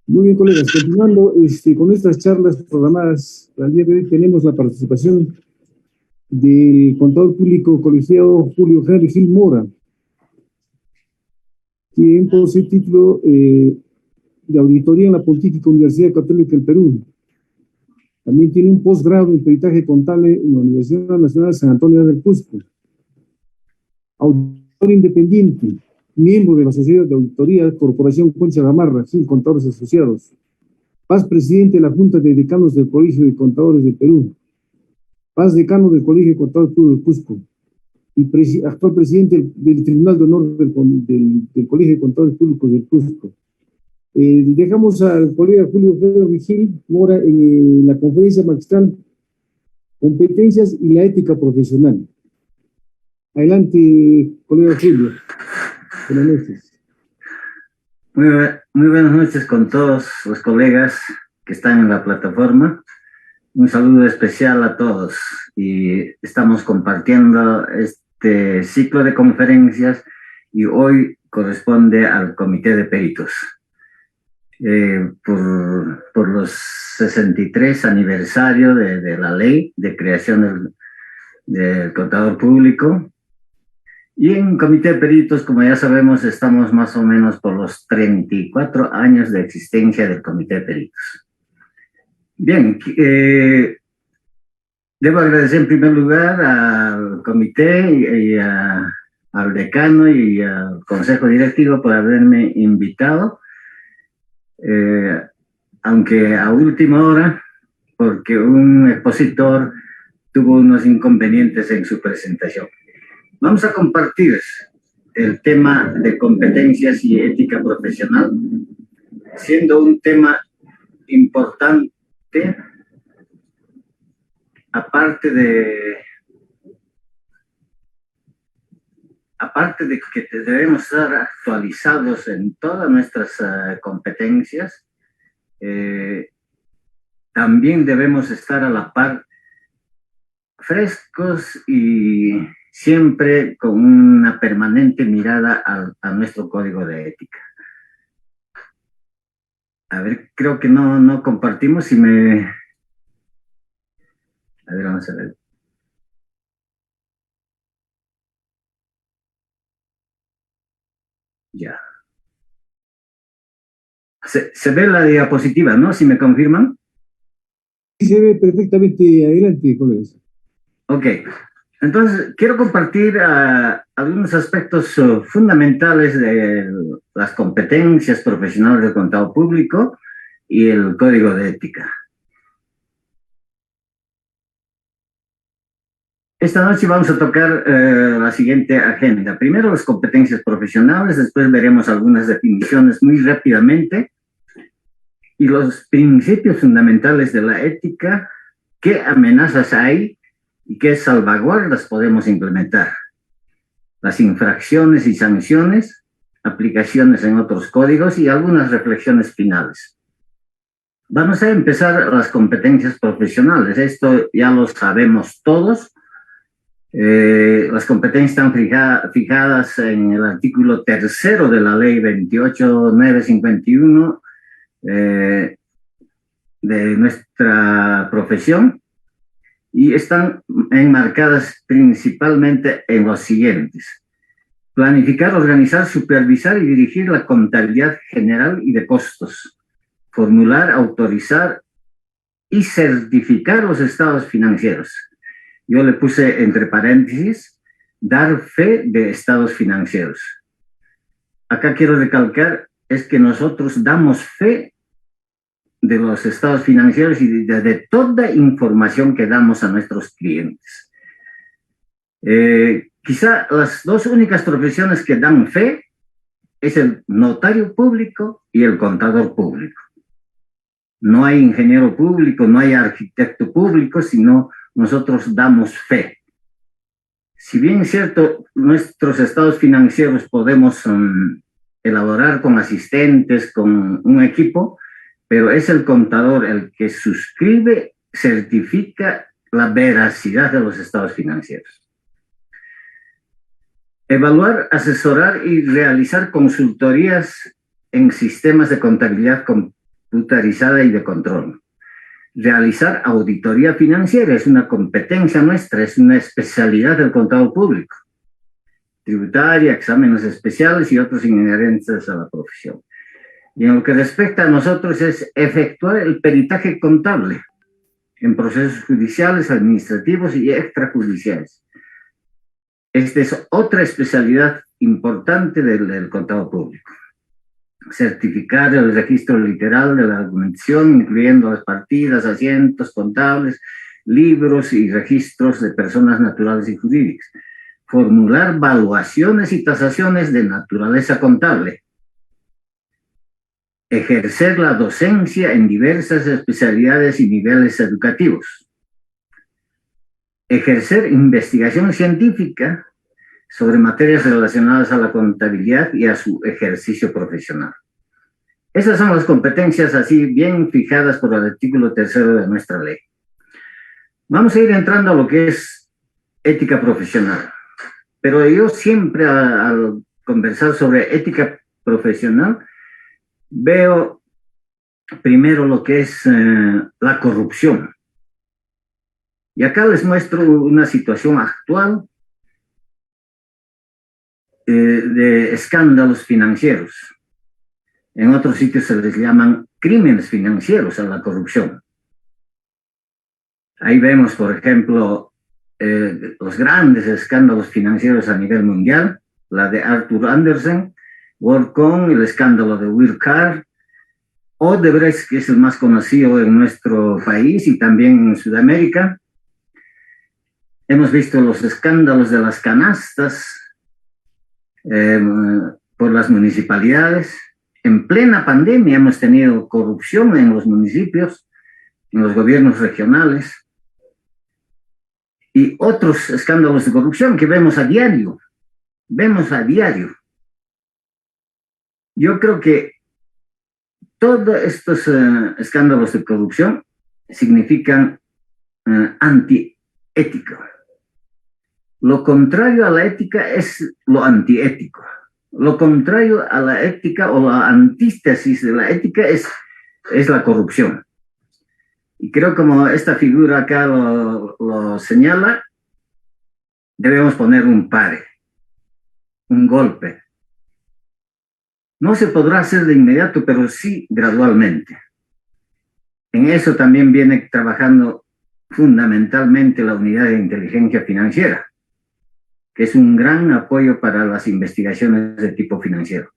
Muy bien, colegas, continuando con estas charlas programadas para el día de hoy, tenemos la participación del contador público colegiado Julio Henry Gil Mora, quien posee título de auditoría en la Pontificia Universidad Católica del Perú. También tiene un posgrado en peritaje contable en la Universidad Nacional de San Antonio del Cusco. Auditor independiente, miembro de la Sociedad de Auditoría Corporación Concha Gamarra, Gil Contadores Asociados. Paz presidente de la Junta de Decanos del Colegio de Contadores del Perú. Paz decano del Colegio de Contadores Públicos del Cusco. Y actual presidente del Tribunal de Honor del Colegio de Contadores Públicos del Cusco. Dejamos al colega Julio Pedro Vigil Mora en la conferencia magistral Competencias y la ética profesional. Adelante, colega Julio. Buenas noches. Muy buenas noches con todos los colegas que están en la plataforma. Un saludo especial a todos y estamos compartiendo este ciclo de conferencias y hoy corresponde al Comité de Peritos. Por los 63 aniversario de la ley de creación del contador público. Y en Comité de Peritos, como ya sabemos, estamos más o menos por los 34 años de existencia del Comité de Peritos. Bien, debo agradecer en primer lugar al comité y al decano y al consejo directivo por haberme invitado, aunque a última hora, porque un expositor tuvo unos inconvenientes en su presentación. Vamos a compartir el tema de competencias y ética profesional, siendo un tema importante, aparte de que debemos estar actualizados en todas nuestras competencias, también debemos estar a la par frescos y siempre con una permanente mirada a nuestro código de ética. A ver, creo que no compartimos y me... A ver, vamos a ver. Ya. Se ve la diapositiva, ¿no? Si me confirman. Sí, se ve perfectamente. Adelante, colegas. Ok. Entonces, quiero compartir algunos aspectos fundamentales de las competencias profesionales del contador público y el código de ética. Esta noche vamos a tocar la siguiente agenda. Primero las competencias profesionales, después veremos algunas definiciones muy rápidamente y los principios fundamentales de la ética, qué amenazas hay y qué salvaguardas podemos implementar. Las infracciones y sanciones, aplicaciones en otros códigos y algunas reflexiones finales. Vamos a empezar las competencias profesionales. Esto ya lo sabemos todos. Las competencias están fijadas en el artículo 3 de la ley 28951 de nuestra profesión y están enmarcadas principalmente en los siguientes: planificar, organizar, supervisar y dirigir la contabilidad general y de costos, formular, autorizar y certificar los estados financieros. Yo le puse entre paréntesis, dar fe de estados financieros. Acá quiero recalcar es que nosotros damos fe de los estados financieros y de toda información que damos a nuestros clientes. Quizá las dos únicas profesiones que dan fe es el notario público y el contador público. No hay ingeniero público, no hay arquitecto público, sino nosotros damos fe. Si bien es cierto, nuestros estados financieros podemos elaborar con asistentes, con un equipo, pero es el contador el que suscribe, certifica la veracidad de los estados financieros. Evaluar, asesorar y realizar consultorías en sistemas de contabilidad computarizada y de control. Realizar auditoría financiera es una competencia nuestra, es una especialidad del contador público. Tributaria, exámenes especiales y otros inherentes a la profesión. Y en lo que respecta a nosotros es efectuar el peritaje contable en procesos judiciales, administrativos y extrajudiciales. Esta es otra especialidad importante del contador público. Certificar el registro literal de la documentación, incluyendo las partidas, asientos contables, libros y registros de personas naturales y jurídicas. Formular valuaciones y tasaciones de naturaleza contable. Ejercer la docencia en diversas especialidades y niveles educativos. Ejercer investigación científica sobre materias relacionadas a la contabilidad y a su ejercicio profesional. Esas son las competencias así bien fijadas por el artículo 3º de nuestra ley. Vamos a ir entrando a lo que es ética profesional. Pero yo siempre al conversar sobre ética profesional veo primero lo que es la corrupción. Y acá les muestro una situación actual de escándalos financieros. En otros sitios se les llaman crímenes financieros a la corrupción. Ahí vemos, por ejemplo, los grandes escándalos financieros a nivel mundial, la de Arthur Andersen, WorldCom, el escándalo de Wirecard, Odebrecht, que es el más conocido en nuestro país y también en Sudamérica. Hemos visto los escándalos de las canastas por las municipalidades. En plena pandemia hemos tenido corrupción en los municipios, en los gobiernos regionales, y otros escándalos de corrupción que vemos a diario. Yo creo que todos estos escándalos de corrupción significan antiético. Lo contrario a la ética es lo antiético. Lo contrario a la ética o la antítesis de la ética es la corrupción. Y creo como esta figura acá lo señala, debemos poner un pare, un golpe. No se podrá hacer de inmediato, pero sí gradualmente. En eso también viene trabajando fundamentalmente la unidad de inteligencia financiera, que es un gran apoyo para las investigaciones de tipo financiero.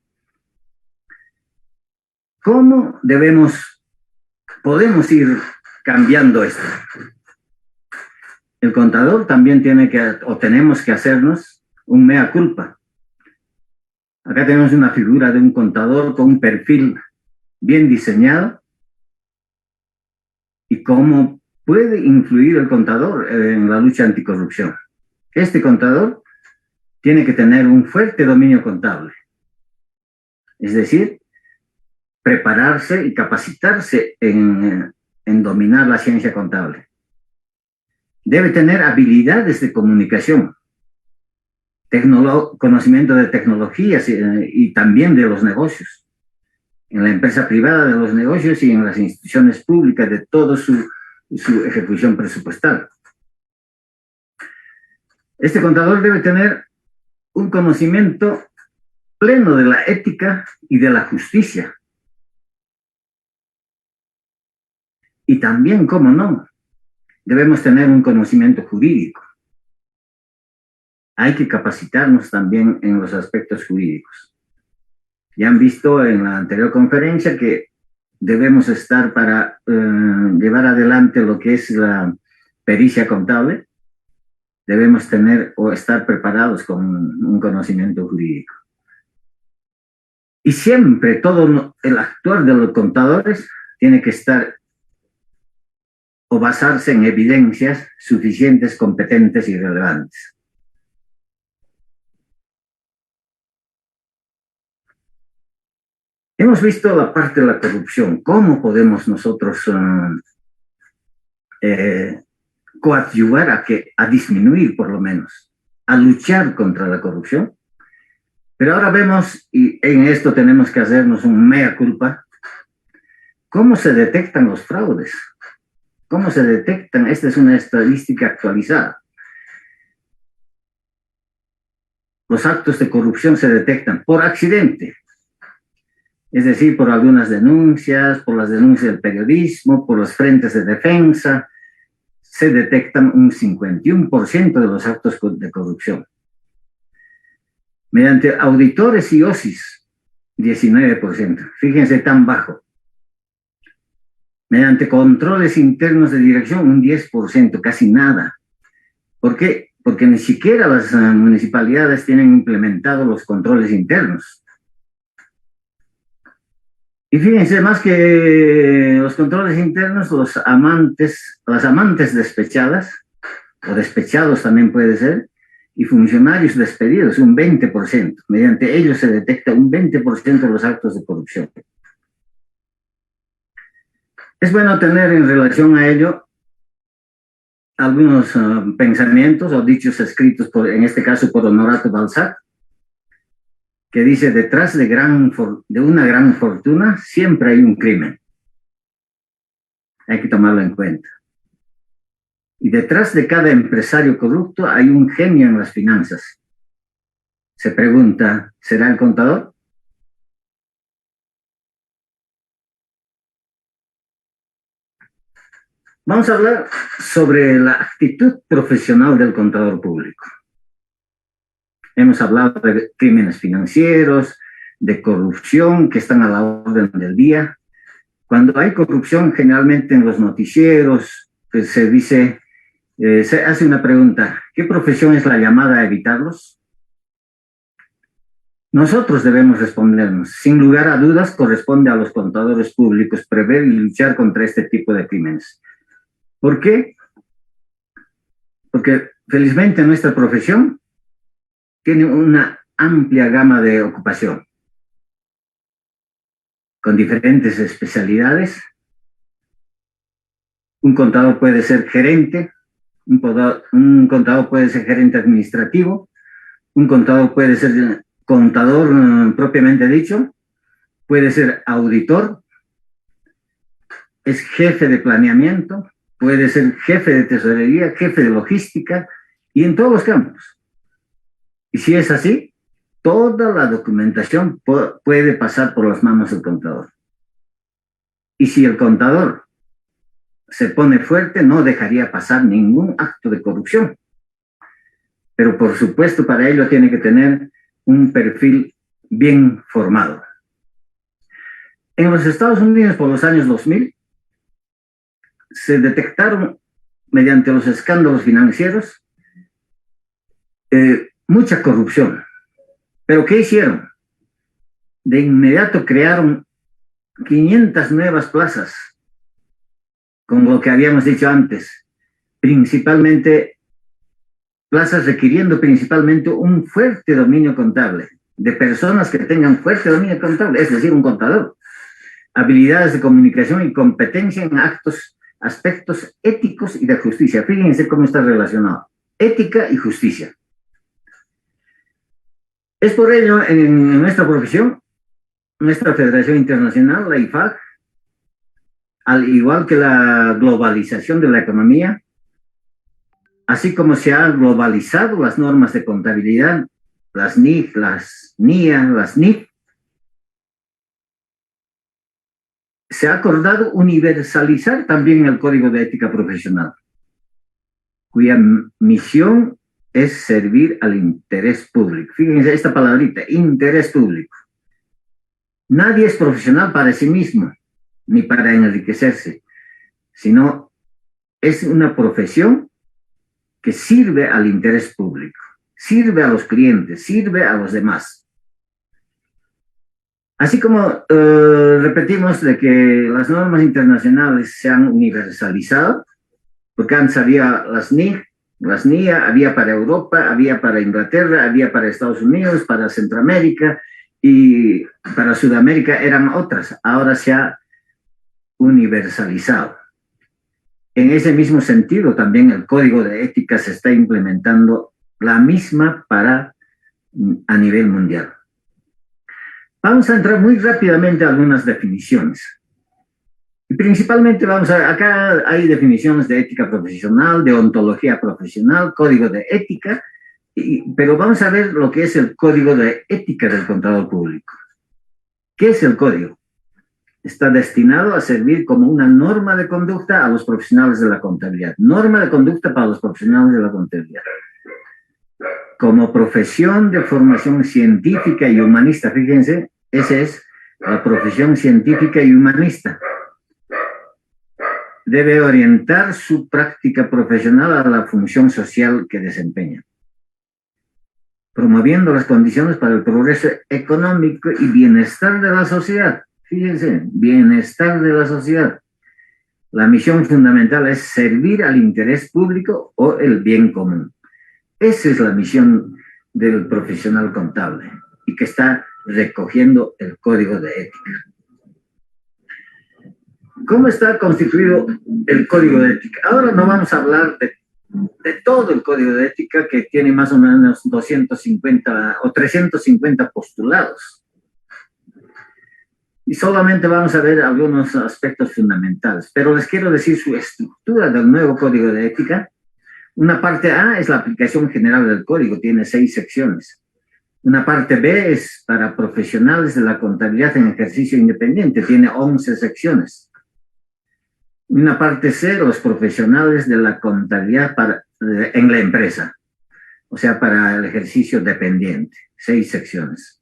¿Cómo podemos ir cambiando esto? El contador también tenemos que hacernos un mea culpa. Acá tenemos una figura de un contador con un perfil bien diseñado y cómo puede influir el contador en la lucha anticorrupción. Este contador tiene que tener un fuerte dominio contable, es decir, prepararse y capacitarse en dominar la ciencia contable. Debe tener habilidades de comunicación, conocimiento de tecnologías y también de los negocios, en la empresa privada de los negocios y en las instituciones públicas de toda su ejecución presupuestal. Este contador debe tener un conocimiento pleno de la ética y de la justicia. Y también, cómo no, debemos tener un conocimiento jurídico. Hay que capacitarnos también en los aspectos jurídicos. Ya han visto en la anterior conferencia que debemos estar para llevar adelante lo que es la pericia contable. Debemos tener o estar preparados con un conocimiento jurídico. Y siempre todo el actuar de los contadores tiene que estar o basarse en evidencias suficientes, competentes y relevantes. Hemos visto la parte de la corrupción. ¿Cómo podemos nosotros coadyuvar a disminuir, por lo menos, a luchar contra la corrupción? Pero ahora vemos, y en esto tenemos que hacernos un mea culpa, ¿Cómo se detectan los fraudes? ¿Cómo se detectan? Esta es una estadística actualizada. Los actos de corrupción se detectan por accidente, es decir, por algunas denuncias, por las denuncias del periodismo, por los frentes de defensa, se detectan un 51% de los actos de corrupción. Mediante auditores y OSIS, 19%. Fíjense, tan bajo. Mediante controles internos de dirección, un 10%, casi nada. ¿Por qué? Porque ni siquiera las municipalidades tienen implementados los controles internos. Y fíjense, más que los controles internos, las amantes despechadas, o despechados también puede ser, y funcionarios despedidos, un 20%. Mediante ellos se detecta un 20% de los actos de corrupción. Es bueno tener en relación a ello algunos pensamientos o dichos escritos, en este caso por Honorato Balzac, que dice: detrás de una gran fortuna siempre hay un crimen. Hay que tomarlo en cuenta. Y detrás de cada empresario corrupto hay un genio en las finanzas. Se pregunta, ¿será el contador? Vamos a hablar sobre la actitud profesional del contador público. Hemos hablado de crímenes financieros, de corrupción que están a la orden del día. Cuando hay corrupción, generalmente en los noticieros, pues se dice, se hace una pregunta: ¿qué profesión es la llamada a evitarlos? Nosotros debemos respondernos. Sin lugar a dudas, corresponde a los contadores públicos prever y luchar contra este tipo de crímenes. ¿Por qué? Porque felizmente nuestra profesión tiene una amplia gama de ocupación, con diferentes especialidades. Un contador puede ser gerente, un contador puede ser gerente administrativo, un contador puede ser contador propiamente dicho, puede ser auditor, es jefe de planeamiento, puede ser jefe de tesorería, jefe de logística, y en todos los campos. Y si es así, toda la documentación puede pasar por las manos del contador. Y si el contador se pone fuerte, no dejaría pasar ningún acto de corrupción. Pero por supuesto, para ello tiene que tener un perfil bien formado. En los Estados Unidos, por los años 2000, se detectaron, mediante los escándalos financieros, mucha corrupción. ¿Pero qué hicieron? De inmediato crearon 500 nuevas plazas, con lo que habíamos dicho antes, principalmente plazas requiriendo principalmente un fuerte dominio contable, de personas que tengan fuerte dominio contable, es decir, un contador, habilidades de comunicación y competencia en aspectos éticos y de justicia. Fíjense cómo está relacionado, ética y justicia. Es por ello, en nuestra profesión, nuestra Federación Internacional, la IFAC, al igual que la globalización de la economía, así como se han globalizado las normas de contabilidad, las NIF, las NIA, las NIF, se ha acordado universalizar también el Código de Ética Profesional, cuya misión es servir al interés público. Fíjense esta palabrita, interés público. Nadie es profesional para sí mismo, ni para enriquecerse, sino es una profesión que sirve al interés público, sirve a los clientes, sirve a los demás. Así como repetimos de que las normas internacionales se han universalizado, porque antes había las NIC, las NIA, había para Europa, había para Inglaterra, había para Estados Unidos, para Centroamérica, y para Sudamérica eran otras. Ahora se ha universalizado. En ese mismo sentido, también el Código de Ética se está implementando la misma a nivel mundial. Vamos a entrar muy rápidamente a algunas definiciones. Y principalmente acá hay definiciones de ética profesional, de ontología profesional, código de ética, pero vamos a ver lo que es el código de ética del contador público. ¿Qué es el código? Está destinado a servir como una norma de conducta a los profesionales de la contabilidad. Norma de conducta para los profesionales de la contabilidad. Como profesión de formación científica y humanista, fíjense, esa es la profesión científica y humanista. Debe orientar su práctica profesional a la función social que desempeña, promoviendo las condiciones para el progreso económico y bienestar de la sociedad. Fíjense, bienestar de la sociedad. La misión fundamental es servir al interés público o el bien común. Esa es la misión del profesional contable y que está recogiendo el código de ética. ¿Cómo está constituido el código de ética? Ahora no vamos a hablar de todo el código de ética, que tiene más o menos 250 o 350 postulados. Y solamente vamos a ver algunos aspectos fundamentales, pero les quiero decir su estructura del nuevo código de ética. Una parte A es la aplicación general del código, tiene 6 secciones. Una parte B es para profesionales de la contabilidad en ejercicio independiente, tiene 11 secciones. Una parte C, los profesionales de la contabilidad en la empresa, o sea, para el ejercicio dependiente, 6 secciones.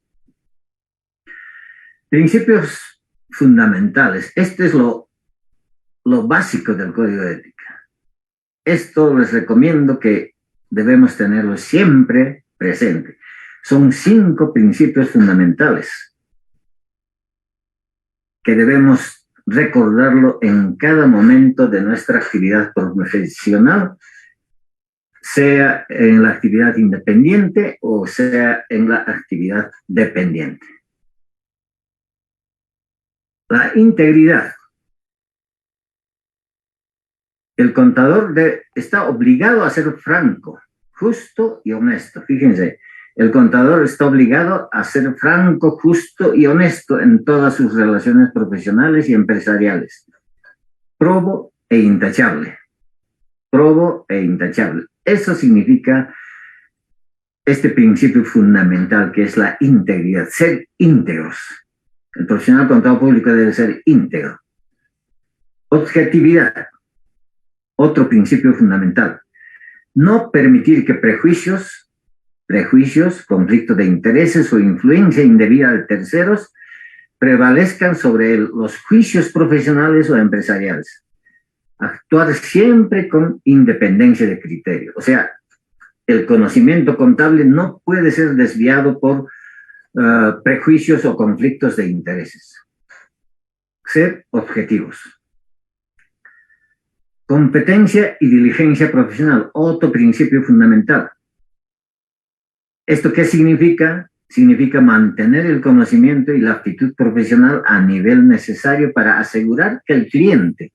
Principios fundamentales. Este es lo básico del código de ética. Esto les recomiendo que debemos tenerlo siempre presente. Son 5 principios fundamentales que debemos recordarlo en cada momento de nuestra actividad profesional, sea en la actividad independiente o sea en la actividad dependiente. La integridad. El contador está obligado a ser franco, justo y honesto. Fíjense, el contador está obligado a ser franco, justo y honesto en todas sus relaciones profesionales y empresariales. Probo e intachable. Probo e intachable. Eso significa este principio fundamental que es la integridad, ser íntegros. El profesional contador público debe ser íntegro. Objetividad. Otro principio fundamental. No permitir que prejuicios, conflictos de intereses o influencia indebida de terceros prevalezcan sobre los juicios profesionales o empresariales. Actuar siempre con independencia de criterio. O sea, el conocimiento contable no puede ser desviado por prejuicios o conflictos de intereses. Ser objetivos. Competencia y diligencia profesional, otro principio fundamental. ¿Esto qué significa? Significa mantener el conocimiento y la aptitud profesional a nivel necesario para asegurar que el cliente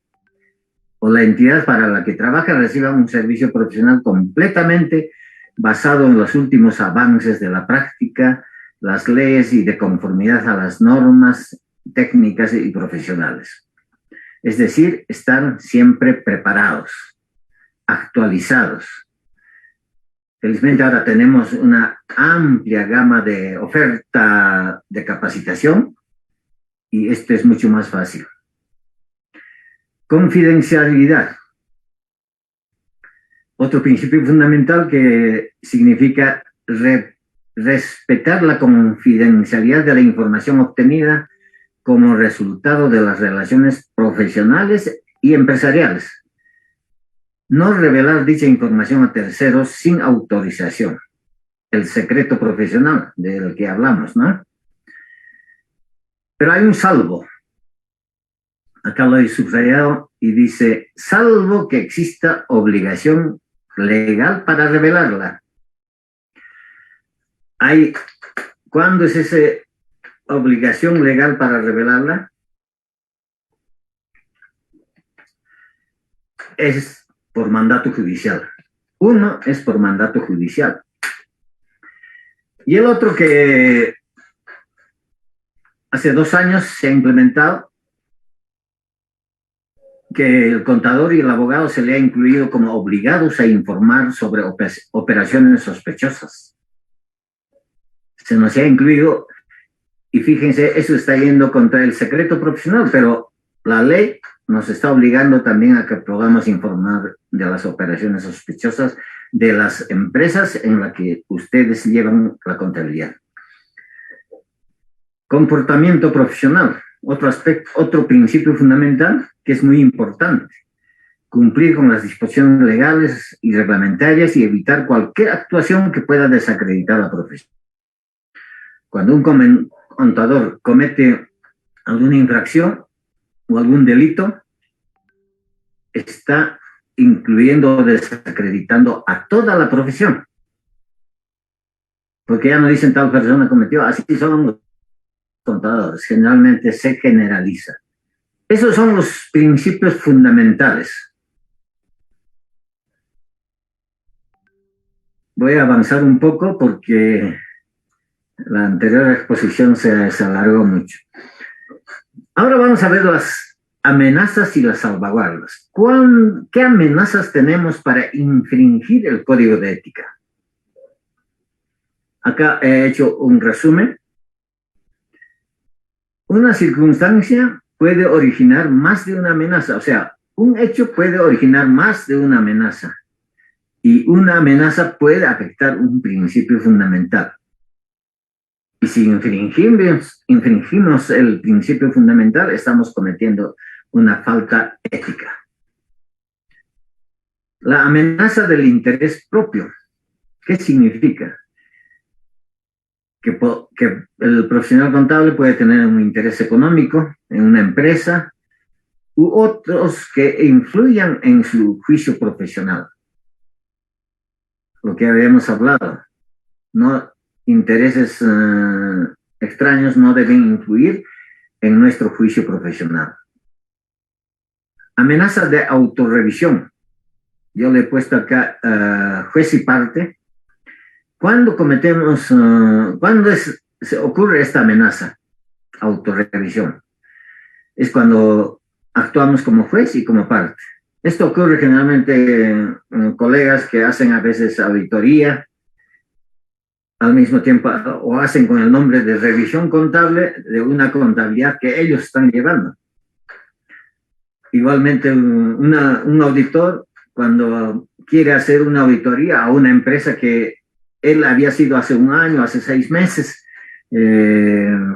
o la entidad para la que trabaja reciba un servicio profesional completamente basado en los últimos avances de la práctica, las leyes y de conformidad a las normas técnicas y profesionales. Es decir, estar siempre preparados, actualizados. Felizmente ahora tenemos una amplia gama de oferta de capacitación y esto es mucho más fácil. Confidencialidad. Otro principio fundamental que significa respetar la confidencialidad de la información obtenida como resultado de las relaciones profesionales y empresariales. No revelar dicha información a terceros sin autorización. El secreto profesional del que hablamos, ¿no? Pero hay un salvo. Acá lo he subrayado y dice, salvo que exista obligación legal para revelarla. ¿Cuándo es esa obligación legal para revelarla? Es por mandato judicial. Uno es por mandato judicial. Y el otro que hace 2 años se ha implementado que el contador y el abogado se le ha incluido como obligados a informar sobre operaciones sospechosas. Se nos ha incluido, y fíjense, eso está yendo contra el secreto profesional, pero la ley nos está obligando también a que podamos informar de las operaciones sospechosas de las empresas en las que ustedes llevan la contabilidad. Comportamiento profesional, otro aspecto, otro principio fundamental que es muy importante. Cumplir con las disposiciones legales y reglamentarias y evitar cualquier actuación que pueda desacreditar la profesión. Cuando un contador comete alguna infracción o algún delito, está incluyendo o desacreditando a toda la profesión. Porque ya no dicen tal persona cometió, así son los contadores, generalmente se generaliza. Esos son los principios fundamentales. Voy a avanzar un poco porque la anterior exposición se alargó mucho. Ahora vamos a ver las amenazas y las salvaguardas. ¿Qué amenazas tenemos para infringir el código de ética? Acá he hecho un resumen. Una circunstancia puede originar más de una amenaza, o sea, un hecho puede originar más de una amenaza y una amenaza puede afectar un principio fundamental. Y si infringimos el principio fundamental, estamos cometiendo una falta ética. La amenaza del interés propio. ¿Qué significa? Que el profesional contable puede tener un interés económico en una empresa u otros que influyan en su juicio profesional. Lo que habíamos hablado, no intereses extraños no deben influir en nuestro juicio profesional. Amenaza de autorrevisión. Yo le he puesto acá juez y parte. ¿Cuándo se ocurre esta amenaza? Autorrevisión. Es cuando actuamos como juez y como parte. Esto ocurre generalmente colegas que hacen a veces auditoría al mismo tiempo o hacen con el nombre de revisión contable de una contabilidad que ellos están llevando. Igualmente un auditor cuando quiere hacer una auditoría a una empresa que él había sido hace un año, hace 6 meses,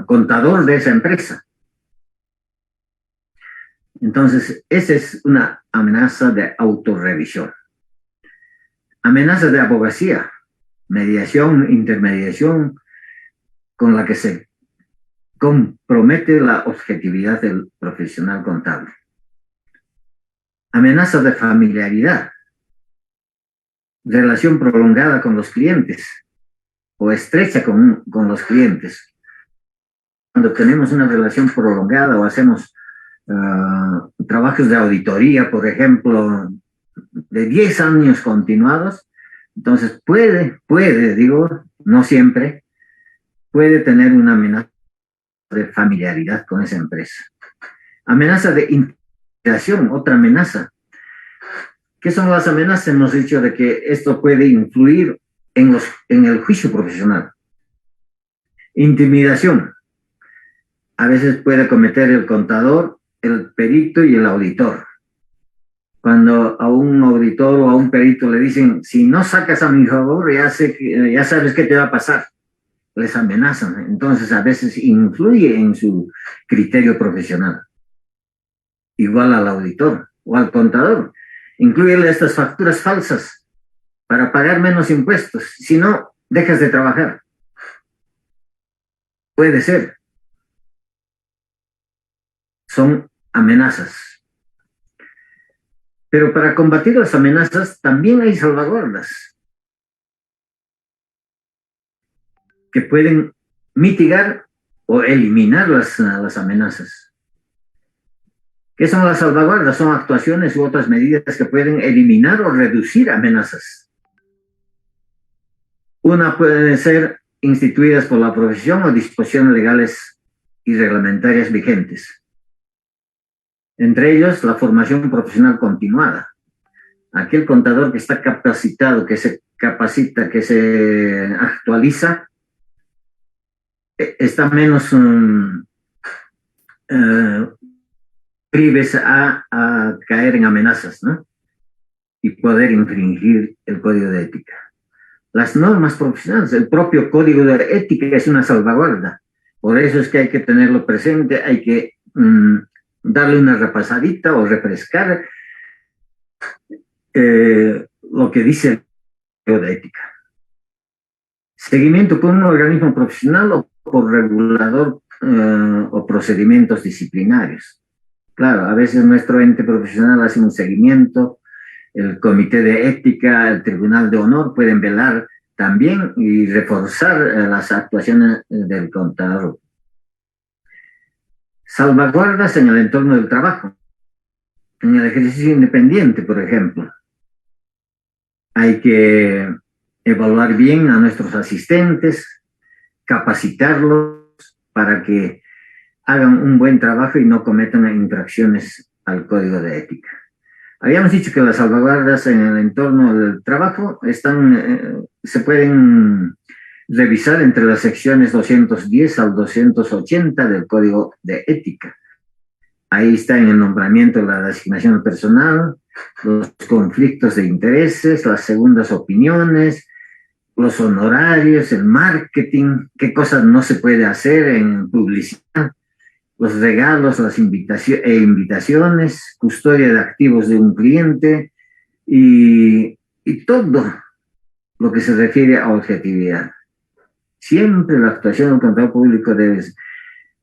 contador de esa empresa. Entonces, esa es una amenaza de autorrevisión. Amenaza de abogacía, mediación, intermediación, con la que se compromete la objetividad del profesional contable. Amenaza de familiaridad, relación prolongada con los clientes o estrecha con los clientes. Cuando tenemos una relación prolongada o hacemos trabajos de auditoría, por ejemplo, de 10 años continuados, entonces puede, digo, no siempre, puede tener una amenaza de familiaridad con esa empresa. Amenaza de intimidación, otra amenaza. ¿Qué son las amenazas? Hemos dicho de que esto puede influir en el juicio profesional. Intimidación. A veces puede cometer el contador, el perito y el auditor. Cuando a un auditor o a un perito le dicen, si no sacas a mi favor, ya sabes qué te va a pasar. Les amenazan. Entonces a veces influye en su criterio profesional. Igual al auditor o al contador. Inclúyele estas facturas falsas para pagar menos impuestos. Si no, dejas de trabajar. Puede ser. Son amenazas. Pero para combatir las amenazas también hay salvaguardas que pueden mitigar o eliminar las amenazas. ¿Qué son las salvaguardas? Son actuaciones u otras medidas que pueden eliminar o reducir amenazas. Una puede ser instituidas por la profesión o disposiciones legales y reglamentarias vigentes. Entre ellos, la formación profesional continuada. Aquel contador que está capacitado, que se capacita, que se actualiza, está menos prives a caer en amenazas, ¿no? Y poder infringir el código de ética. Las normas profesionales, el propio código de ética es una salvaguarda. Por eso es que hay que tenerlo presente, hay que darle una repasadita o refrescar lo que dice el código de ética. Seguimiento por un organismo profesional o por regulador o procedimientos disciplinarios. Claro, a veces nuestro ente profesional hace un seguimiento, el comité de ética, el tribunal de honor pueden velar también y reforzar las actuaciones del contador. Salvaguardas en el entorno del trabajo. En el ejercicio independiente, por ejemplo, hay que evaluar bien a nuestros asistentes, capacitarlos para que hagan un buen trabajo y no cometan infracciones al código de ética. Habíamos dicho que las salvaguardas en el entorno del trabajo se pueden revisar entre las secciones 210 al 280 del Código de Ética. Ahí está en el nombramiento, la designación personal, los conflictos de intereses, las segundas opiniones, los honorarios, el marketing, qué cosas no se puede hacer en publicidad, los regalos, las invitaciones, custodia de activos de un cliente y todo lo que se refiere a objetividad. Siempre la actuación del contador público debe ser.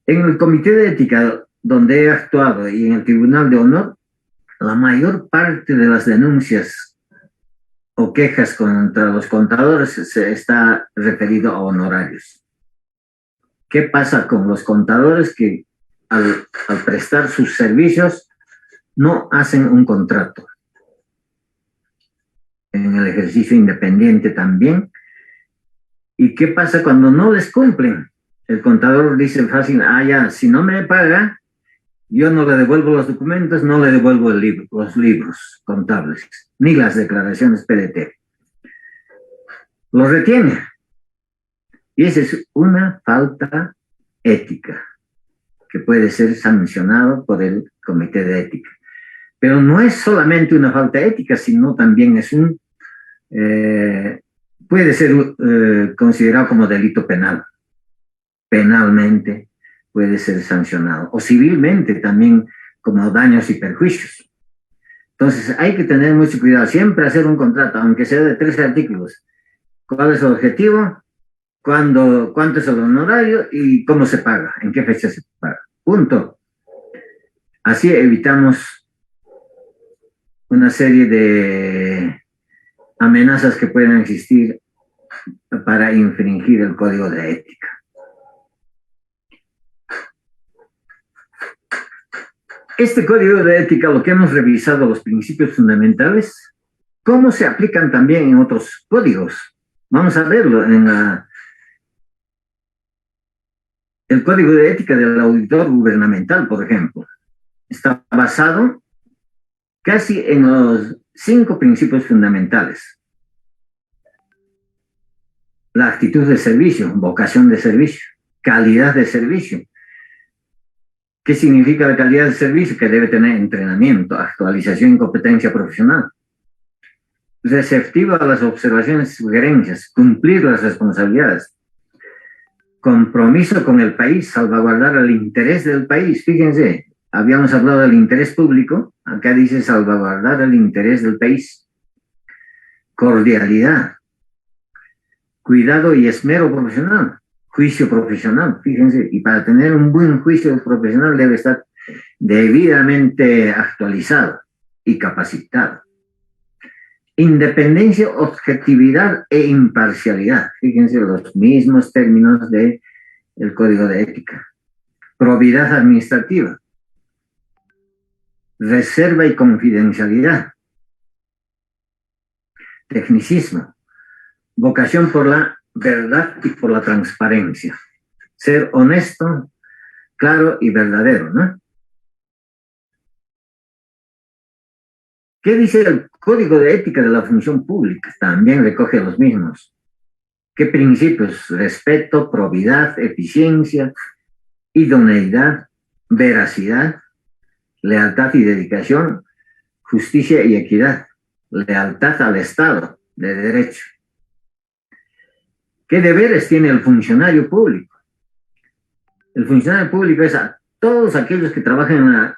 En el comité de ética donde he actuado y en el tribunal de honor, la mayor parte de las denuncias o quejas contra los contadores se está referido a honorarios. ¿Qué pasa con los contadores que al prestar sus servicios no hacen un contrato? En el ejercicio independiente también. ¿Y qué pasa cuando no les cumplen? El contador dice fácil, ya, si no me paga, yo no le devuelvo los documentos, no le devuelvo los libros contables, ni las declaraciones PDT. Los retiene. Y esa es una falta ética que puede ser sancionado por el comité de ética. Pero no es solamente una falta ética, sino también es puede ser considerado como delito penal. Penalmente puede ser sancionado. O civilmente también como daños y perjuicios. Entonces hay que tener mucho cuidado. Siempre hacer un contrato, aunque sea de 13 artículos. ¿Cuál es el objetivo? ¿Cuánto es el honorario? ¿Y cómo se paga? ¿En qué fecha se paga? Punto. Así evitamos una serie de amenazas que pueden existir para infringir el código de ética. Este código de ética, lo que hemos revisado, los principios fundamentales, ¿cómo se aplican también en otros códigos? Vamos a verlo en el código de ética del auditor gubernamental, por ejemplo. Está basado casi en los 5 principios fundamentales. La actitud de servicio, vocación de servicio, calidad de servicio. ¿Qué significa la calidad de servicio? Que debe tener entrenamiento, actualización y competencia profesional. Receptivo a las observaciones y sugerencias, cumplir las responsabilidades. Compromiso con el país, salvaguardar el interés del país. Fíjense, habíamos hablado del interés público, acá dice salvaguardar el interés del país. Cordialidad, cuidado y esmero profesional, juicio profesional, fíjense, y para tener un buen juicio profesional debe estar debidamente actualizado y capacitado. Independencia, objetividad e imparcialidad, fíjense los mismos términos del Código de Ética. Probidad administrativa, reserva y confidencialidad, tecnicismo, vocación por la verdad y por la transparencia, ser honesto, claro y verdadero, ¿no? ¿Qué dice el Código de Ética de la Función Pública? También recoge los mismos. ¿Qué principios? Respeto, probidad, eficiencia, idoneidad, veracidad, lealtad y dedicación, justicia y equidad, lealtad al Estado de Derecho. ¿Qué deberes tiene el funcionario público? El funcionario público es a todos aquellos que trabajan en la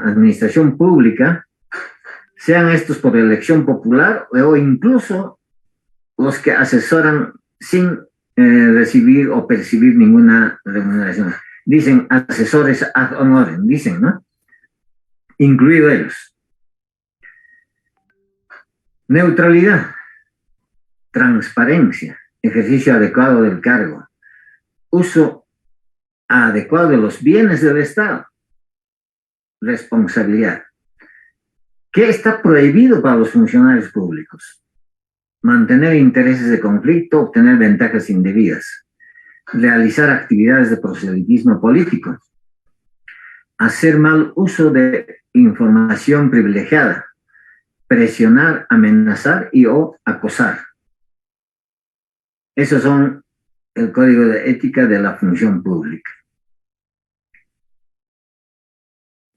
administración pública, sean estos por elección popular o incluso los que asesoran sin recibir o percibir ninguna remuneración. Dicen asesores ad honorem, dicen, ¿no? Incluido ellos. Neutralidad, transparencia, ejercicio adecuado del cargo, uso adecuado de los bienes del Estado, responsabilidad. ¿Qué está prohibido para los funcionarios públicos? Mantener intereses de conflicto, obtener ventajas indebidas, realizar actividades de proselitismo político, hacer mal uso de información privilegiada, presionar, amenazar y o acosar. Esos son el Código de Ética de la Función Pública.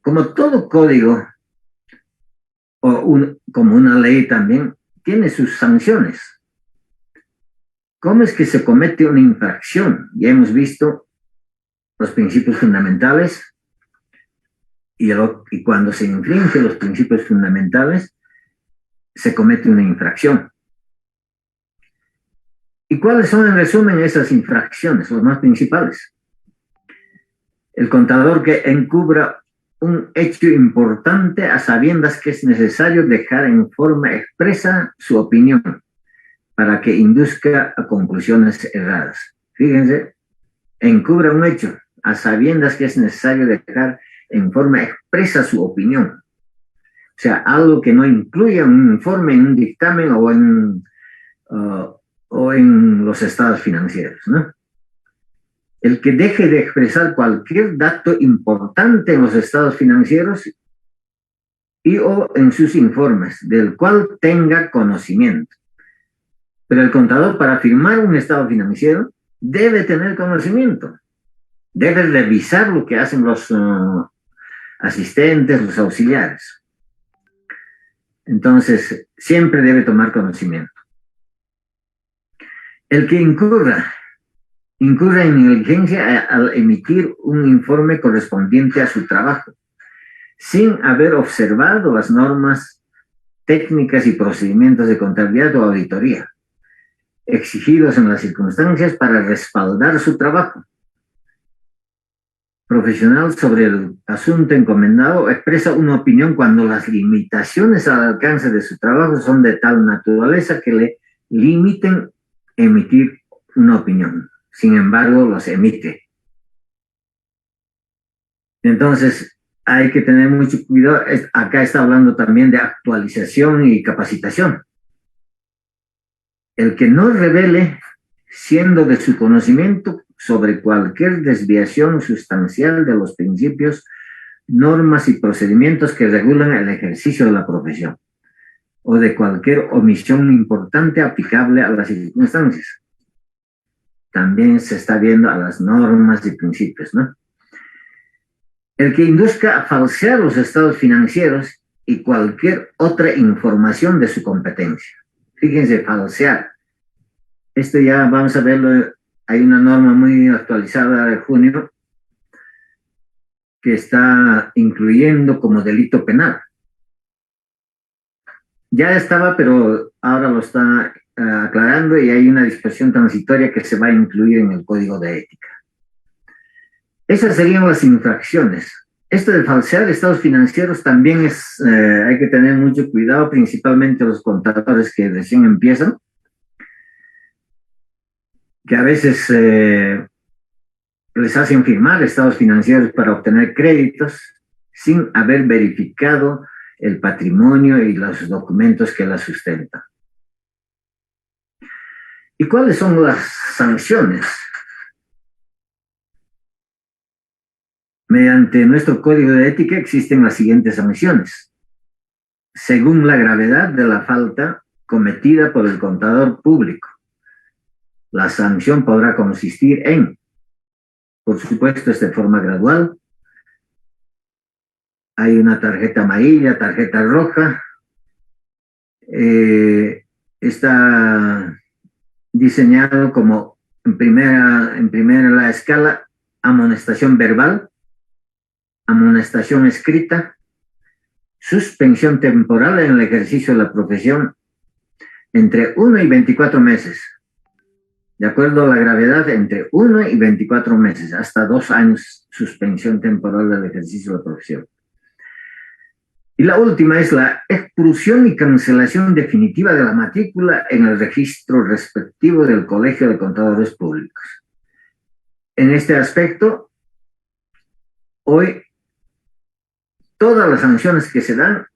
Como todo código, como una ley también, tiene sus sanciones. ¿Cómo es que se comete una infracción? Ya hemos visto los principios fundamentales y cuando se infringen los principios fundamentales, se comete una infracción. ¿Y cuáles son en resumen esas infracciones, los más principales? El contador que encubra un hecho importante a sabiendas que es necesario dejar en forma expresa su opinión para que induzca a conclusiones erradas. Fíjense, encubra un hecho a sabiendas que es necesario dejar en forma expresa su opinión. O sea, algo que no incluya un informe en un dictamen o en los estados financieros, ¿no? El que deje de expresar cualquier dato importante en los estados financieros y o en sus informes, del cual tenga conocimiento. Pero el contador, para firmar un estado financiero, debe tener conocimiento. Debe revisar lo que hacen los asistentes, los auxiliares. Entonces, siempre debe tomar conocimiento. El que incurra en negligencia al emitir un informe correspondiente a su trabajo, sin haber observado las normas técnicas y procedimientos de contabilidad o auditoría, exigidos en las circunstancias para respaldar su trabajo. Profesional sobre el asunto encomendado expresa una opinión cuando las limitaciones al alcance de su trabajo son de tal naturaleza que le limiten emitir una opinión. Sin embargo, los emite. Entonces, hay que tener mucho cuidado. Acá está hablando también de actualización y capacitación. El que no revele, siendo de su conocimiento, sobre cualquier desviación sustancial de los principios, normas y procedimientos que regulan el ejercicio de la profesión, o de cualquier omisión importante aplicable a las circunstancias. También se está viendo a las normas y principios, ¿no? El que induzca a falsear los estados financieros y cualquier otra información de su competencia. Fíjense, falsear. Esto ya vamos a verlo, hay una norma muy actualizada de junio que está incluyendo como delito penal. Ya estaba, pero ahora lo está aclarando y hay una disposición transitoria que se va a incluir en el Código de Ética. Esas serían las infracciones. Esto de falsear estados financieros también hay que tener mucho cuidado, principalmente los contadores que recién empiezan, que a veces les hacen firmar estados financieros para obtener créditos sin haber verificado el patrimonio y los documentos que la sustentan. ¿Y cuáles son las sanciones? Mediante nuestro Código de Ética existen las siguientes sanciones. según la gravedad de la falta cometida por el contador público. La sanción podrá consistir en, por supuesto, es de forma gradual. Hay una tarjeta amarilla, tarjeta roja. Está diseñado como en primera la escala: amonestación verbal, amonestación escrita, suspensión temporal en el ejercicio de la profesión entre 1 y 24 meses. De acuerdo a la gravedad, entre 1 y 24 meses, hasta 2 años suspensión temporal del ejercicio de la profesión. Y la última es la expulsión y cancelación definitiva de la matrícula en el registro respectivo del Colegio de Contadores Públicos. En este aspecto, hoy todas las sanciones que se dan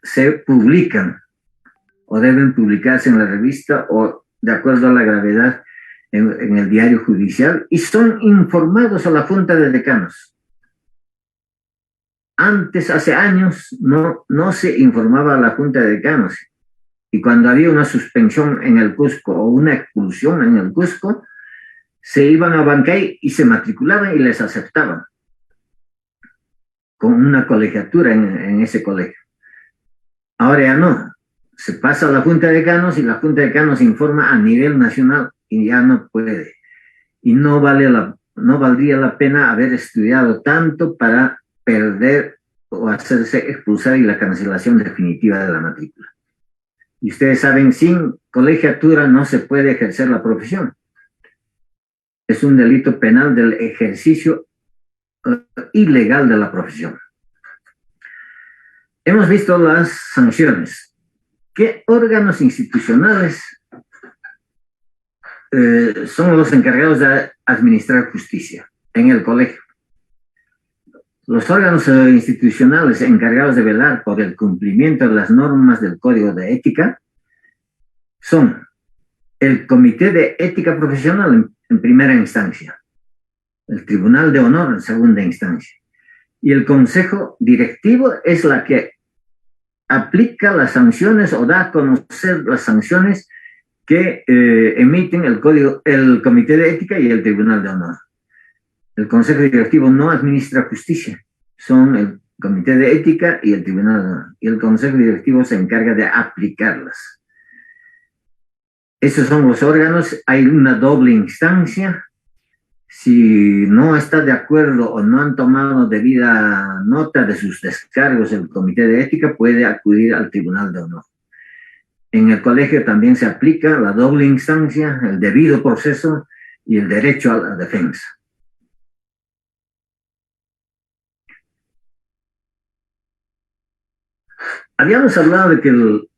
se publican o deben publicarse en la revista o de acuerdo a la gravedad en el diario judicial y son informados a la Junta de Decanos. Antes, hace años, no se informaba a la Junta de Decanos. Y cuando había una suspensión en el Cusco o una expulsión en el Cusco, se iban a Bancay y se matriculaban y les aceptaban con una colegiatura en ese colegio. Ahora ya no. Se pasa a la Junta de Decanos y la Junta de Decanos informa a nivel nacional y ya no puede. Y no valdría la pena haber estudiado tanto para perder o hacerse expulsar y la cancelación definitiva de la matrícula. Y ustedes saben, sin colegiatura no se puede ejercer la profesión. Es un delito penal del ejercicio ilegal de la profesión. Hemos visto las sanciones. ¿Qué órganos institucionales son los encargados de administrar justicia en el colegio? Los órganos institucionales encargados de velar por el cumplimiento de las normas del Código de Ética son el Comité de Ética Profesional en primera instancia, el Tribunal de Honor en segunda instancia, y el Consejo Directivo es la que aplica las sanciones o da a conocer las sanciones que emiten el Comité de Ética y el Tribunal de Honor. El Consejo Directivo no administra justicia, son el Comité de Ética y el Tribunal de Honor. Y el Consejo Directivo se encarga de aplicarlas. Esos son los órganos. Hay una doble instancia. Si no está de acuerdo o no han tomado debida nota de sus descargos el Comité de Ética, puede acudir al Tribunal de Honor. En el colegio también se aplica la doble instancia, el debido proceso y el derecho a la defensa. Habíamos hablado de que el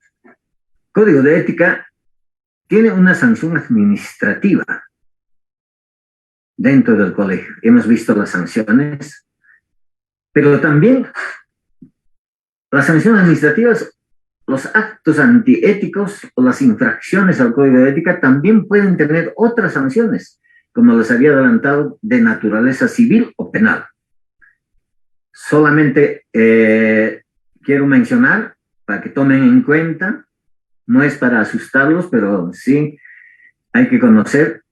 Código de Ética tiene una sanción administrativa dentro del colegio. Hemos visto las sanciones, pero también las sanciones administrativas, los actos antiéticos o las infracciones al Código de Ética también pueden tener otras sanciones, como les había adelantado, de naturaleza civil o penal. Solamente quiero mencionar, para que tomen en cuenta, no es para asustarlos, pero sí hay que conocer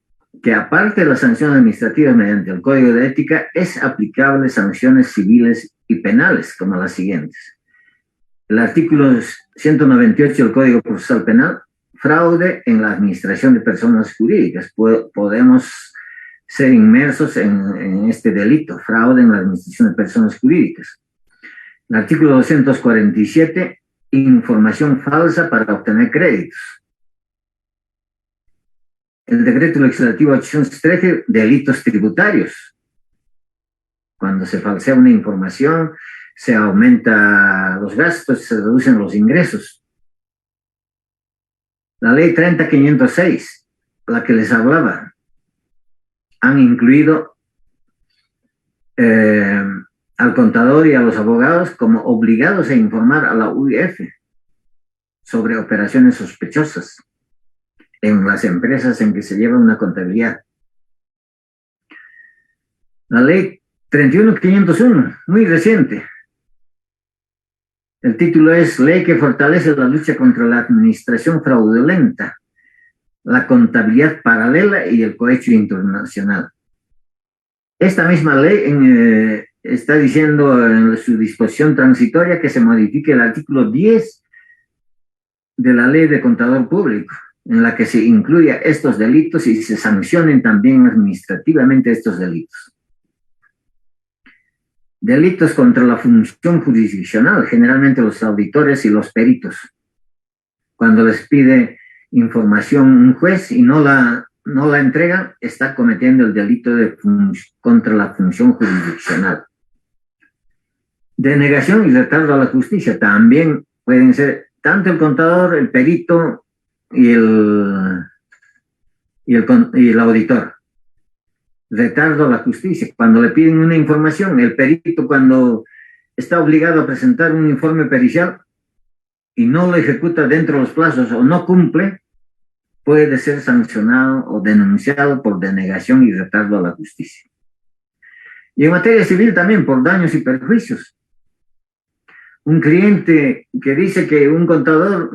que aparte de las sanciones administrativas mediante el Código de Ética, es aplicable sanciones civiles y penales, como las siguientes. El artículo 198 del Código Procesal Penal, fraude en la administración de personas jurídicas. Podemos ser inmersos en este delito, fraude en la administración de personas jurídicas. El artículo 247, información falsa para obtener créditos. El decreto legislativo 813, delitos tributarios. Cuando se falsea una información, se aumenta los gastos, se reducen los ingresos. La ley 30.506, la que les hablaba, han incluido al contador y a los abogados como obligados a informar a la UIF sobre operaciones sospechosas en las empresas en que se lleva una contabilidad. La ley 31.501, muy reciente, El título es Ley que fortalece la lucha contra la administración fraudulenta, la contabilidad paralela y el cohecho internacional. Esta misma ley está diciendo en su disposición transitoria que se modifique el artículo 10 de la Ley de Contador Público, en la que se incluya estos delitos y se sancionen también administrativamente estos delitos. Delitos contra la función jurisdiccional, generalmente los auditores y los peritos. Cuando les pide información un juez y no la entregan, está cometiendo el delito contra la función jurisdiccional. Denegación y retardo a la justicia también pueden ser tanto el contador, el perito y el auditor. Retardo a la justicia. Cuando le piden una información, el perito cuando está obligado a presentar un informe pericial y no lo ejecuta dentro de los plazos o no cumple, puede ser sancionado o denunciado por denegación y retardo a la justicia. Y en materia civil también por daños y perjuicios. Un cliente que dice que un contador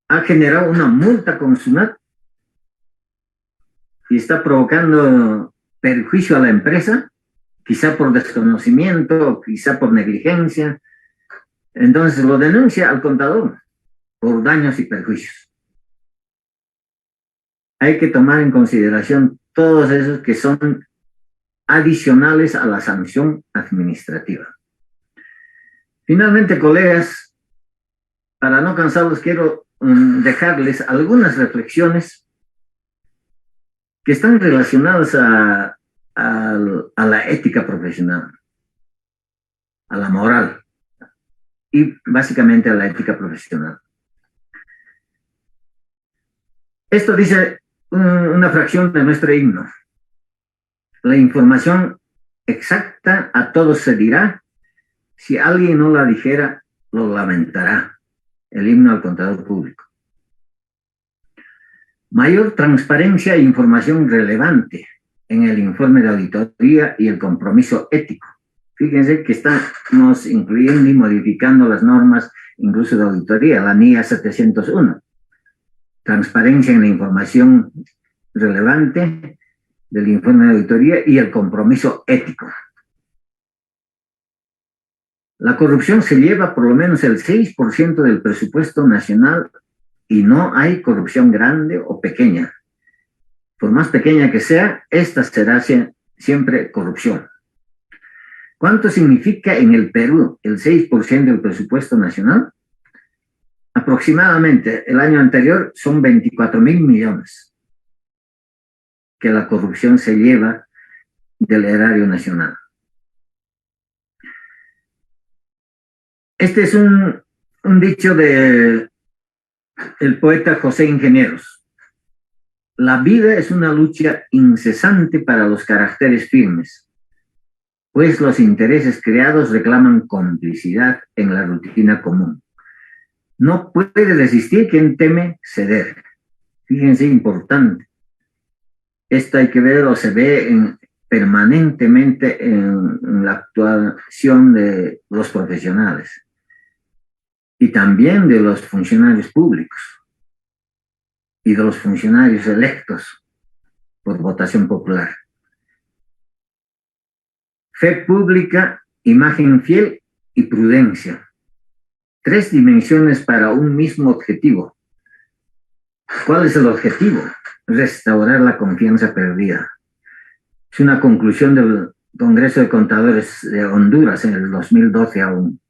ha generado una multa con SUNAT y está provocando perjuicio a la empresa, quizá por desconocimiento, quizá por negligencia. Entonces lo denuncia al contador por daños y perjuicios. Hay que tomar en consideración todos esos que son adicionales a la sanción administrativa. Finalmente, colegas, para no cansarlos, quiero dejarles algunas reflexiones que están relacionadas a la ética profesional, a la moral y básicamente a la ética profesional. Esto dice una fracción de nuestro himno. La información exacta a todos se dirá. Si alguien no la dijera, lo lamentará. El himno al contador público. Mayor transparencia e información relevante en el informe de auditoría y el compromiso ético. Fíjense que estamos incluyendo y modificando las normas incluso de auditoría, la NIA 701. Transparencia en la información relevante del informe de auditoría y el compromiso ético. La corrupción se lleva por lo menos el 6% del presupuesto nacional y no hay corrupción grande o pequeña. Por más pequeña que sea, esta será siempre corrupción. ¿Cuánto significa en el Perú el 6% del presupuesto nacional? Aproximadamente el año anterior son 24.000 millones que la corrupción se lleva del erario nacional. Este es un dicho del poeta José Ingenieros. La vida es una lucha incesante para los caracteres firmes, pues los intereses creados reclaman complicidad en la rutina común. No puede resistir quien teme ceder. Fíjense, importante. Esto hay que ver o se ve permanentemente en la actuación de los profesionales y también de los funcionarios públicos y de los funcionarios electos por votación popular. Fe pública, imagen fiel y prudencia. 3 dimensiones para un mismo objetivo. ¿Cuál es el objetivo? Restaurar la confianza perdida. Es una conclusión del Congreso de Contadores de Honduras en el 2012 aún.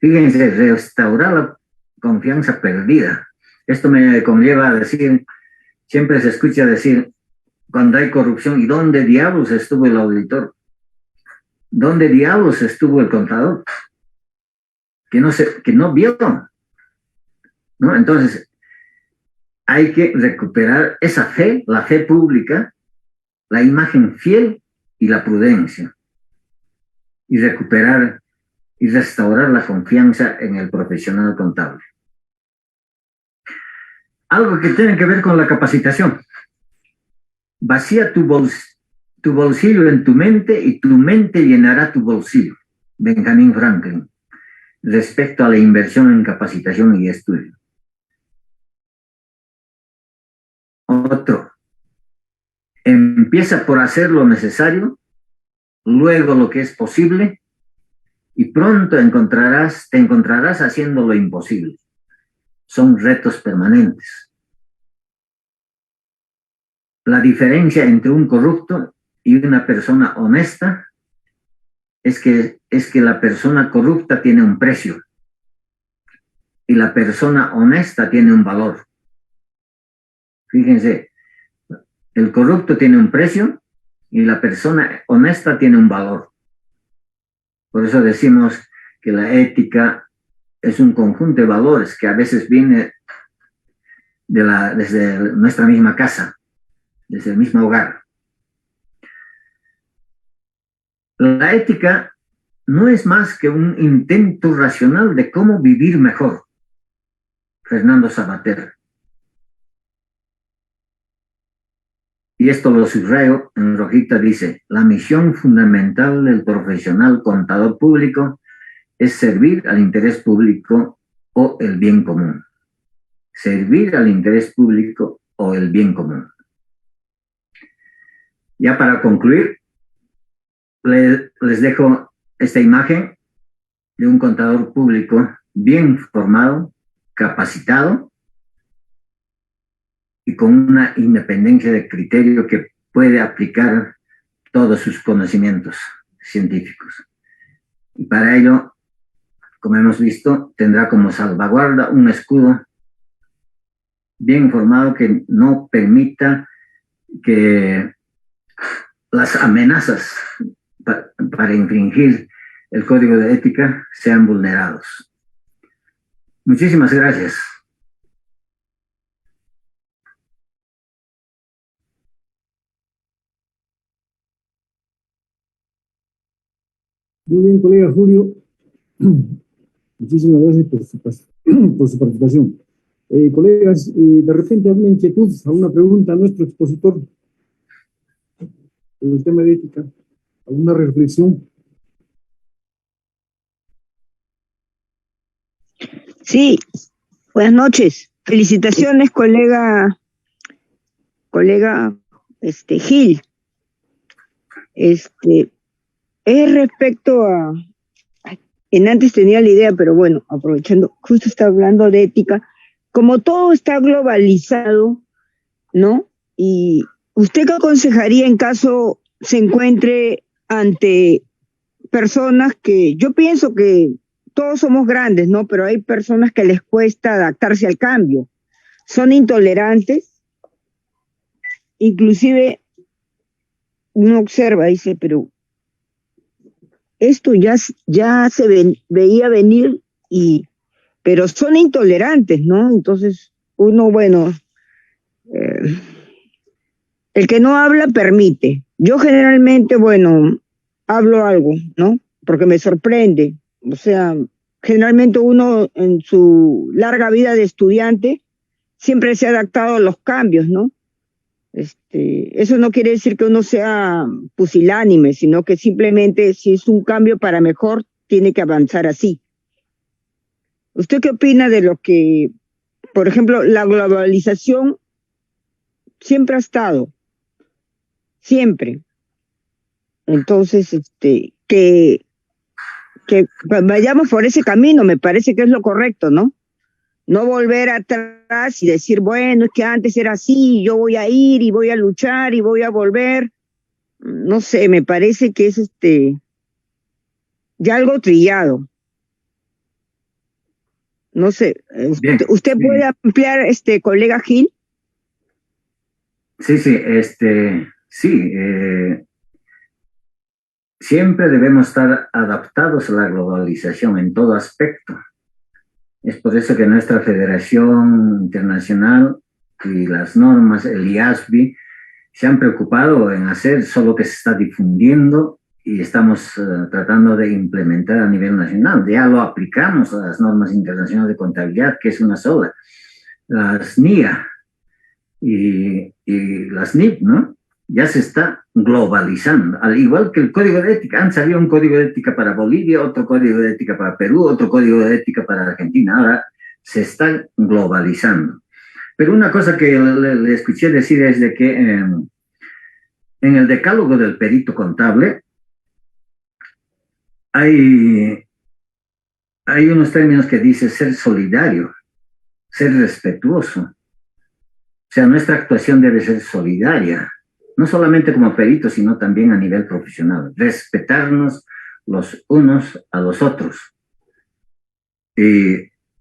Fíjense, restaurar la confianza perdida. Esto me conlleva a decir, siempre se escucha decir, cuando hay corrupción, ¿y dónde diablos estuvo el auditor? ¿Dónde diablos estuvo el contador? Que no vio, ¿no? Entonces, hay que recuperar esa fe, la fe pública, la imagen fiel y la prudencia. Y recuperar y restaurar la confianza en el profesional contable. Algo que tiene que ver con la capacitación. Vacía tu bolsillo en tu mente y tu mente llenará tu bolsillo. Benjamin Franklin. respecto a la inversión en capacitación y estudio. Otro, empieza por hacer lo necesario, luego lo que es posible, y pronto te encontrarás haciendo lo imposible. Son retos permanentes. La diferencia entre un corrupto y una persona honesta es que la persona corrupta tiene un precio y la persona honesta tiene un valor. Fíjense, el corrupto tiene un precio y la persona honesta tiene un valor. Por eso decimos que la ética es un conjunto de valores que a veces viene desde nuestra misma casa, desde el mismo hogar. La ética no es más que un intento racional de cómo vivir mejor. Fernando Savater. Y esto lo subrayo en rojita, dice: la misión fundamental del profesional contador público es servir al interés público o el bien común. Servir al interés público o el bien común. Ya para concluir, les dejo esta imagen de un contador público bien formado, capacitado y con una independencia de criterio que puede aplicar todos sus conocimientos científicos. Y para ello, como hemos visto, tendrá como salvaguarda un escudo bien formado que no permita que las amenazas para infringir el código de ética sean vulnerados. Muchísimas gracias. Muy bien, colega Julio. Muchísimas gracias por su participación. Colegas, de repente alguna inquietud, alguna pregunta a nuestro expositor sobre el tema de ética, alguna reflexión. Sí, buenas noches. Felicitaciones, colega Gil. Es respecto a, en antes tenía la idea, pero bueno, aprovechando, justo está hablando de ética, como todo está globalizado, ¿no? Y ¿usted qué aconsejaría en caso se encuentre ante personas que, yo pienso que todos somos grandes, ¿no? Pero hay personas que les cuesta adaptarse al cambio, son intolerantes, inclusive uno observa, dice, pero esto ya se veía venir, pero son intolerantes, ¿no? Entonces, uno, bueno, el que no habla permite. Yo generalmente, bueno, hablo algo, ¿no? Porque me sorprende. O sea, generalmente uno en su larga vida de estudiante siempre se ha adaptado a los cambios, ¿no? Eso no quiere decir que uno sea pusilánime, sino que simplemente si es un cambio para mejor, tiene que avanzar así. ¿Usted qué opina de lo que, por ejemplo, la globalización siempre ha estado? Siempre. Entonces, que vayamos por ese camino, me parece que es lo correcto, ¿no? No volver atrás y decir, bueno, es que antes era así, yo voy a ir y voy a luchar y voy a volver. No sé, me parece que es ya algo trillado. No sé, ¿usted puede ampliar, colega Gil? Sí, siempre debemos estar adaptados a la globalización en todo aspecto. Es por eso que nuestra Federación Internacional y las normas, el IASB, se han preocupado en hacer solo que se está difundiendo y estamos tratando de implementar a nivel nacional. Ya lo aplicamos a las normas internacionales de contabilidad, que es una sola, las NIA y las NIP, ¿no? ya se está globalizando, al igual que el código de ética. Antes había un código de ética para Bolivia, otro código de ética para Perú, otro código de ética para Argentina. Ahora se está globalizando. Pero una cosa que le escuché decir es de que en el decálogo del perito contable hay unos términos que dice ser solidario, ser respetuoso. O sea, nuestra actuación debe ser solidaria, no solamente como peritos, sino también a nivel profesional. Respetarnos los unos a los otros. Y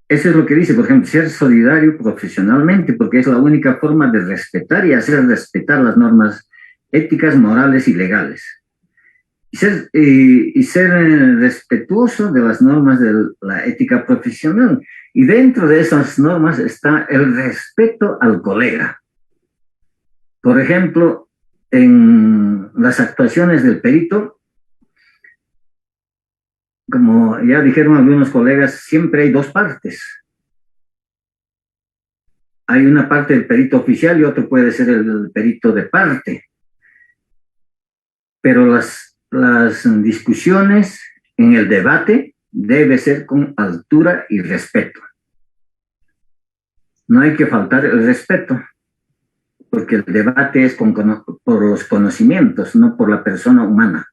eso es lo que dice, por ejemplo, ser solidario profesionalmente, porque es la única forma de respetar y hacer respetar las normas éticas, morales y legales. Y ser respetuoso de las normas de la ética profesional. Y dentro de esas normas está el respeto al colega. Por ejemplo, en las actuaciones del perito, como ya dijeron algunos colegas, siempre hay dos partes. Hay una parte del perito oficial y otro puede ser el perito de parte. Pero las discusiones en el debate debe ser con altura y respeto. No hay que faltar el respeto, porque el debate es por los conocimientos, no por la persona humana.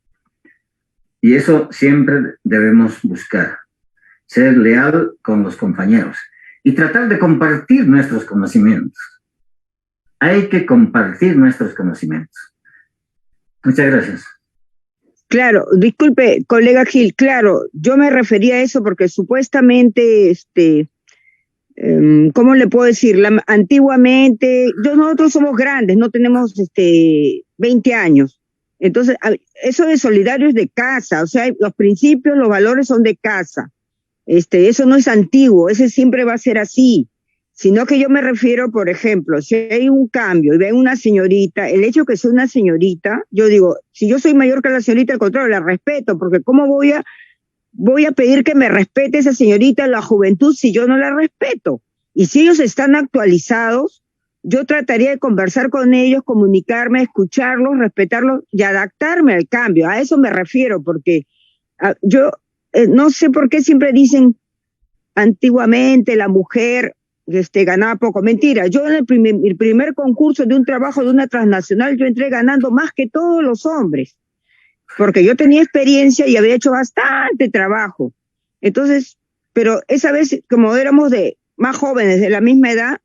Y eso siempre debemos buscar, ser leal con los compañeros y tratar de compartir nuestros conocimientos. Hay que compartir nuestros conocimientos. Muchas gracias. Claro, disculpe, colega Gil, claro, yo me refería a eso porque supuestamente, ¿cómo le puedo decir? Antiguamente, nosotros somos grandes, no tenemos 20 años. Entonces, eso de solidario es de casa, o sea, los principios, los valores son de casa. Eso no es antiguo, ese siempre va a ser así. Sino que yo me refiero, por ejemplo, si hay un cambio y ven una señorita, el hecho que soy una señorita, yo digo, si yo soy mayor que la señorita, al contrario, la respeto, porque ¿cómo voy a pedir que me respete esa señorita, la juventud, si yo no la respeto? Y si ellos están actualizados, yo trataría de conversar con ellos, comunicarme, escucharlos, respetarlos y adaptarme al cambio. A eso me refiero, porque yo no sé por qué siempre dicen antiguamente la mujer ganaba poco. Mentira, yo en el primer concurso de un trabajo de una transnacional, yo entré ganando más que todos los hombres, porque yo tenía experiencia y había hecho bastante trabajo. Entonces, pero esa vez, como éramos más jóvenes, de la misma edad,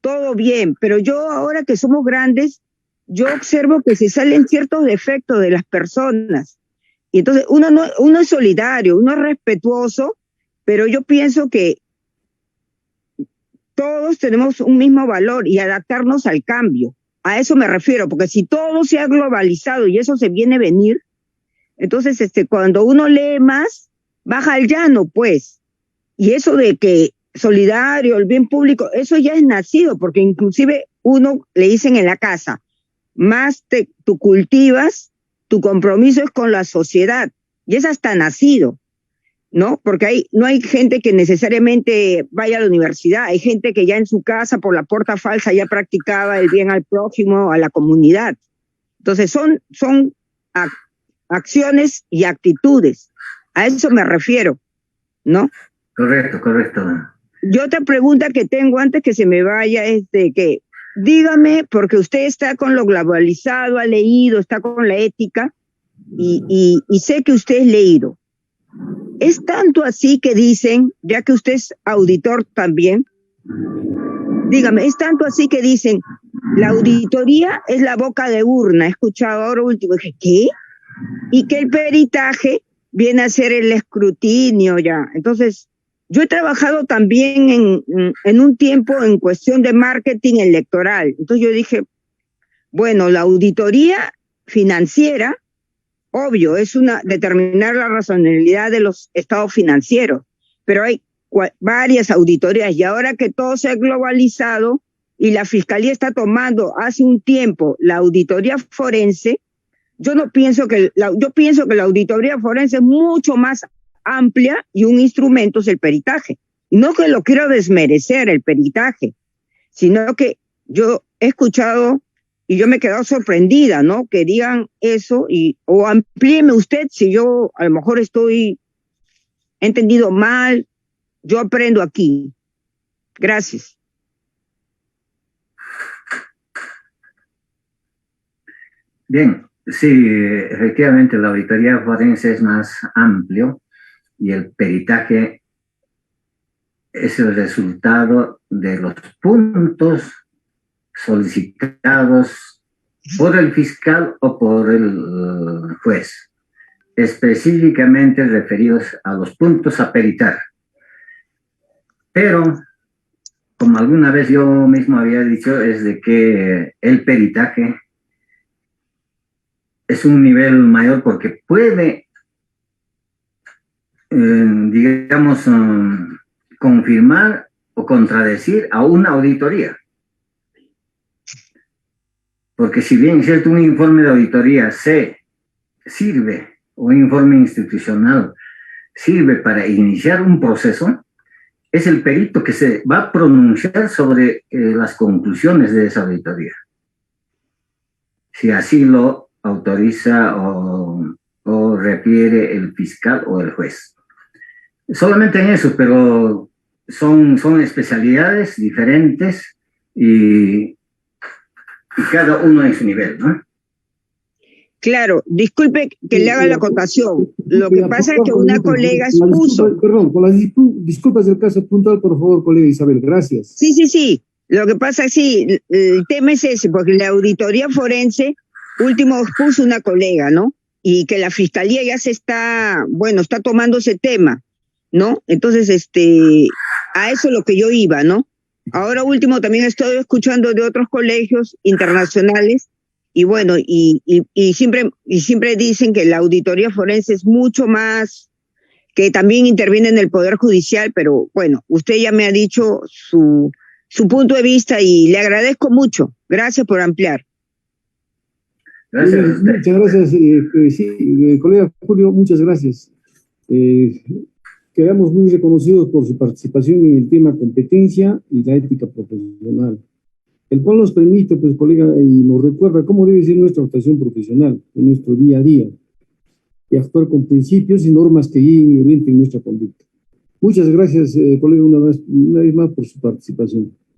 todo bien, pero yo ahora que somos grandes, yo observo que se salen ciertos defectos de las personas. Y entonces uno es solidario, uno es respetuoso, pero yo pienso que todos tenemos un mismo valor y adaptarnos al cambio. A eso me refiero, porque si todo se ha globalizado y eso se viene a venir, entonces cuando uno lee más, baja al llano, pues. Y eso de que solidario, el bien público, eso ya es nacido, porque inclusive uno le dicen en la casa, más tú cultivas, tu compromiso es con la sociedad, y es hasta nacido, ¿no? Porque no hay gente que necesariamente vaya a la universidad, hay gente que ya en su casa, por la puerta falsa, ya practicaba el bien al prójimo, a la comunidad. Entonces son acciones y actitudes, a eso me refiero, ¿no? Correcto. Y otra pregunta que tengo antes que se me vaya es de que, dígame, porque usted está con lo globalizado, ha leído, está con la ética, y sé que usted es leído. Es tanto así que dicen, ya que usted es auditor también, dígame, es tanto así que dicen, la auditoría es la boca de urna. He escuchado ahora último, dije, ¿qué? Y que el peritaje viene a ser el escrutinio ya. Entonces, yo he trabajado también en un tiempo en cuestión de marketing electoral. Entonces yo dije, bueno, la auditoría financiera, obvio, es determinar la razonabilidad de los estados financieros, pero hay varias auditorías y ahora que todo se ha globalizado y la fiscalía está tomando hace un tiempo la auditoría forense, yo pienso que la auditoría forense es mucho más amplia y un instrumento es el peritaje. No que lo quiero desmerecer el peritaje, sino que yo he escuchado y yo me he quedado sorprendida, ¿no? Que digan eso o amplíeme usted si yo a lo mejor he entendido mal, yo aprendo aquí. Gracias. Bien, sí, efectivamente la auditoría forense es más amplio y el peritaje es el resultado de los puntos solicitados por el fiscal o por el juez, específicamente referidos a los puntos a peritar. Pero, como alguna vez yo mismo había dicho, es de que el peritaje es un nivel mayor porque puede, digamos, confirmar o contradecir a una auditoría. Porque si bien es cierto, un informe de auditoría sirve, o un informe institucional sirve para iniciar un proceso, es el perito que se va a pronunciar sobre las conclusiones de esa auditoría. Si así lo autoriza o refiere el fiscal o el juez. Solamente en eso, pero son especialidades diferentes y cada uno en su nivel, ¿no? Claro, disculpe que le haga la acotación. Lo que pasa es que una colega expuso. Perdón, con las disculpas del caso puntual, por favor, colega Isabel, gracias. Sí. Lo que pasa es sí, el tema es ese, porque la auditoría forense último expuso una colega, ¿no? Y que la fiscalía ya está tomando ese tema, ¿no? Entonces, a eso es lo que yo iba, ¿no? Ahora último también estoy escuchando de otros colegios internacionales y bueno, y siempre dicen que la auditoría forense es mucho más, que también interviene en el Poder Judicial, pero bueno, usted ya me ha dicho su punto de vista y le agradezco mucho. Gracias por ampliar. Gracias. Muchas gracias, colega Julio, muchas gracias. Quedamos muy reconocidos por su participación en el tema competencia y la ética profesional, el cual nos permite, pues, colega, y nos recuerda cómo debe ser nuestra actuación profesional en nuestro día a día y actuar con principios y normas que guíen y orienten nuestra conducta. Muchas gracias, colega, una vez más por su participación.